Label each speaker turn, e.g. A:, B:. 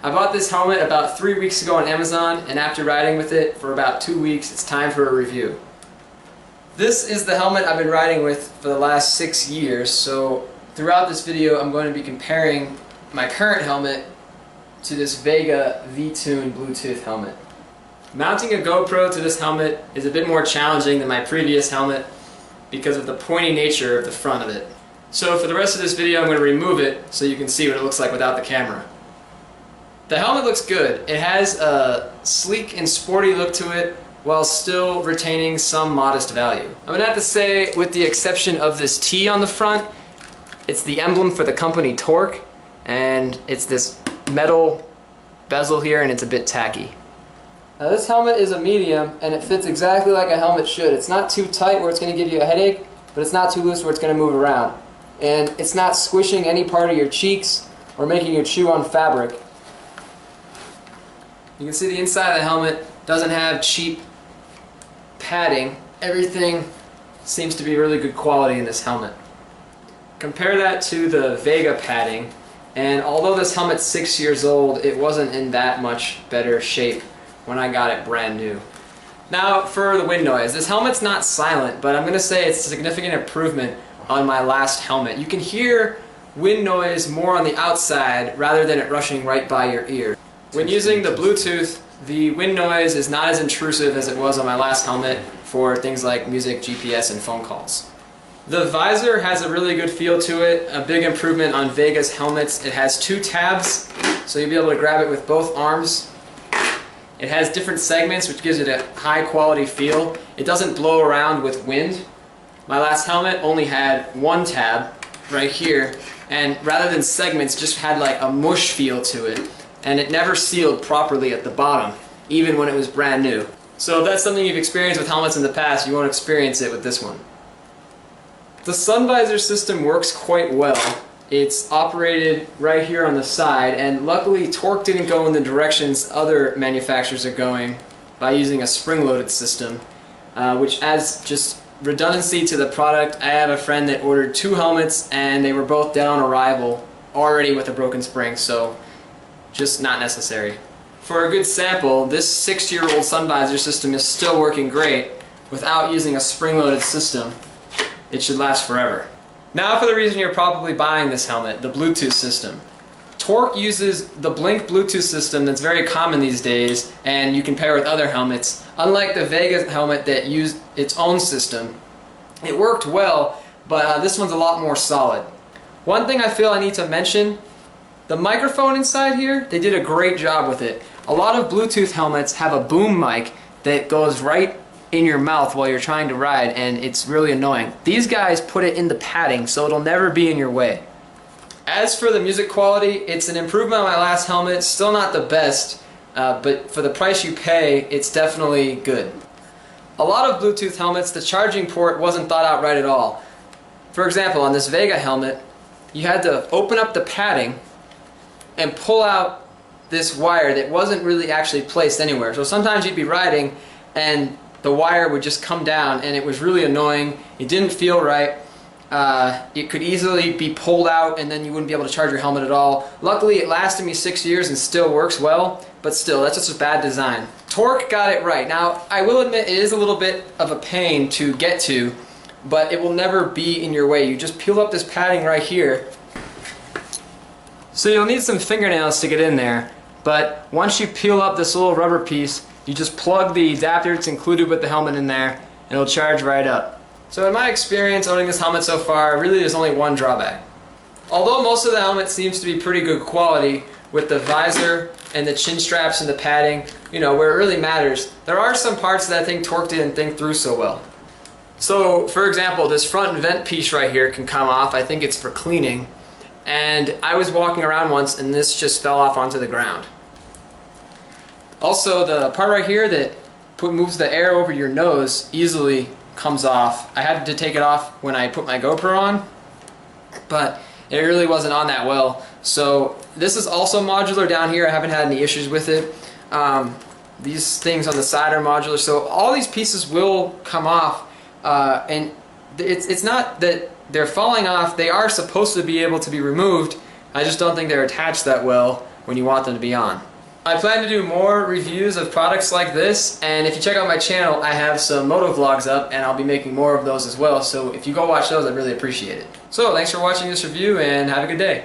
A: I bought this helmet about 3 weeks ago on Amazon, and after riding with it for about 2 weeks, it's time for a review. This is the helmet I've been riding with for the last 6 years, so throughout this video I'm going to be comparing my current helmet to this Vega V-Tune Bluetooth helmet. Mounting a GoPro to this helmet is a bit more challenging than my previous helmet because of the pointy nature of the front of it. So for the rest of this video I'm going to remove it so you can see what it looks like without the camera. The helmet looks good. It has a sleek and sporty look to it while still retaining some modest value. I'm going to have to say, with the exception of this T on the front, it's the emblem for the company TORC, and it's this metal bezel here and it's a bit tacky. Now this helmet is a medium and it fits exactly like a helmet should. It's not too tight where it's going to give you a headache, but it's not too loose where it's going to move around. And it's not squishing any part of your cheeks or making you chew on fabric. You can see the inside of the helmet doesn't have cheap padding. Everything seems to be really good quality in this helmet. Compare that to the Vega padding, and although this helmet's 6 years old, it wasn't in that much better shape when I got it brand new. Now for the wind noise. This helmet's not silent, but I'm going to say it's a significant improvement on my last helmet. You can hear wind noise more on the outside rather than it rushing right by your ear. When using the Bluetooth, the wind noise is not as intrusive as it was on my last helmet for things like music, GPS, and phone calls. The visor has a really good feel to it, a big improvement on Vega's helmets. It has 2 tabs, so you'll be able to grab it with both arms. It has different segments, which gives it a high quality feel. It doesn't blow around with wind. My last helmet only had 1 tab right here, and rather than segments, just had like a mush feel to it. And it never sealed properly at the bottom, even when it was brand new. So if that's something you've experienced with helmets in the past, you won't experience it with this one. The sun visor system works quite well. It's operated right here on the side, and luckily TORC didn't go in the directions other manufacturers are going by using a spring-loaded system, which adds just redundancy to the product. I have a friend that ordered 2 helmets and they were both dead on arrival already with a broken spring, so just not necessary. For a good sample, this 6-year-old sun visor system is still working great without using a spring-loaded system. It should last forever. Now for the reason you're probably buying this helmet, the Bluetooth system. TORC uses the Blink Bluetooth system that's very common these days, and you can pair with other helmets. Unlike the Vega helmet that used its own system, it worked well, but this one's a lot more solid. One thing I feel I need to mention, the microphone inside here, they did a great job with it. A lot of Bluetooth helmets have a boom mic that goes right in your mouth while you're trying to ride, and it's really annoying. These guys put it in the padding so it'll never be in your way. As for the music quality, it's an improvement on my last helmet. Still not the best, but for the price you pay, it's definitely good. A lot of Bluetooth helmets, the charging port wasn't thought out right at all. For example, on this Vega helmet, you had to open up the padding and pull out this wire that wasn't really actually placed anywhere. So sometimes you'd be riding and the wire would just come down, and it was really annoying. It didn't feel right. It could easily be pulled out and then you wouldn't be able to charge your helmet at all. Luckily it lasted me 6 years and still works well, but still, that's just a bad design. TORC got it right. Now, I will admit it is a little bit of a pain to get to, but it will never be in your way. You just peel up this padding right here. So you'll need some fingernails to get in there, but once you peel up this little rubber piece, you just plug the adapter that's included with the helmet in there, and it'll charge right up. So in my experience owning this helmet so far, really there's only one drawback. Although most of the helmet seems to be pretty good quality with the visor and the chin straps and the padding, you know, where it really matters, there are some parts that I think TORC didn't think through so well. So for example, this front vent piece right here can come off. I think it's for cleaning. And I was walking around once and this just fell off onto the ground. Also, the part right here that moves the air over your nose easily comes off. I had to take it off when I put my GoPro on, but it really wasn't on that well. So this is also modular down here. I haven't had any issues with it. These things on the side are modular, so all these pieces will come off, and it's not that they're falling off. They are supposed to be able to be removed. I just don't think they're attached that well. when you want them to be on. I plan to do more reviews of products like this, and if you check out my channel, I have some moto vlogs up, and I'll be making more of those as well, so if you go watch those, I'd really appreciate it. So, thanks for watching this review, and have a good day.